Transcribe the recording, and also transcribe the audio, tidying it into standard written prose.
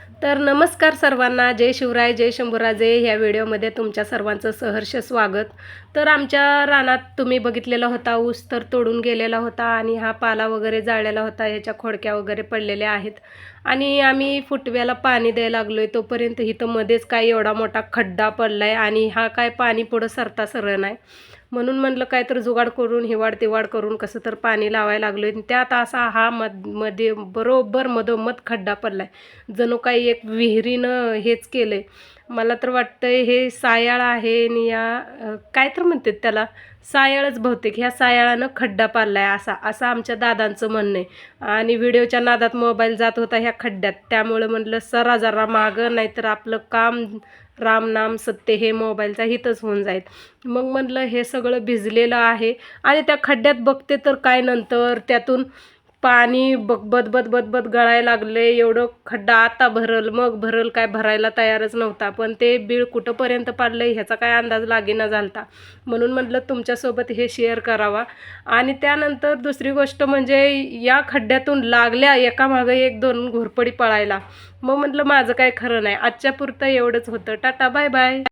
तर नमस्कार सर्वांना, जय शिवराय जय शंभूराजे. ह्या व्हिडिओमध्ये तुमच्या सर्वांचं सहर्ष स्वागत. तर आमच्या रानात तुम्ही बघितलेला होता ऊस तर तोडून गेलेला होता आणि हा पाला वगैरे जाळलेला होता, ह्याच्या खोडक्या वगैरे पडलेल्या आहेत आणि आम्ही फुटव्याला पाणी द्यायला लागलोय तोपर्यंत इथं मध्येच काय एवढा मोठा खड्डा पडलाय आणि हा काय पाणी पुढं सरता सरळ नाही. म्हणून म्हणलं काय तर जुगाड करून हिवाड तिवाड करून कसं तर पाणी लावायला लागलोय. त्यात असा हा मध्ये बरोबर मधोमध खड्डा पडलाय, जणू काही एक विहिरीनं हेच केलंय. मला तर वाटतंय हे सायाळ आहे आणि काय तर म्हणतात त्याला, सायाळच बहुतेक. ह्या सायाळानं खड्डा पाडलाय असा असं आमच्या दादांचं म्हणणं आहे. आणि व्हिडिओच्या नादात मोबाईल जात होता ह्या खड्ड्यात, त्यामुळे म्हटलं सरा जरा मागं, नाहीतर आपलं काम राम नाम सत्य हे मोबाईलचा हितच होऊन जाईल. मग म्हटलं हे सगळं भिजलेलं आहे आणि त्या खड्ड्यात बघते तर काय नंतर त्यातून पाणी बद बद बद बद गळायला लागले. एवढं खड्डा आता भरल मग भरल, काय भरायला तयारच नव्हता. पण ते बीळ कुठंपर्यंत पाडलंय ह्याचा काय अंदाज लागेना झालता. म्हणून म्हटलं तुमच्यासोबत हे शेअर करावा. आणि त्यानंतर दुसरी गोष्ट म्हणजे या खड्ड्यातून लागल्या एकामागं एक दोन घोरपडी पळायला. मग म्हटलं माझं काय खरं नाही. आजच्या पुरतं एवढंच होतं. टाटा बाय बाय.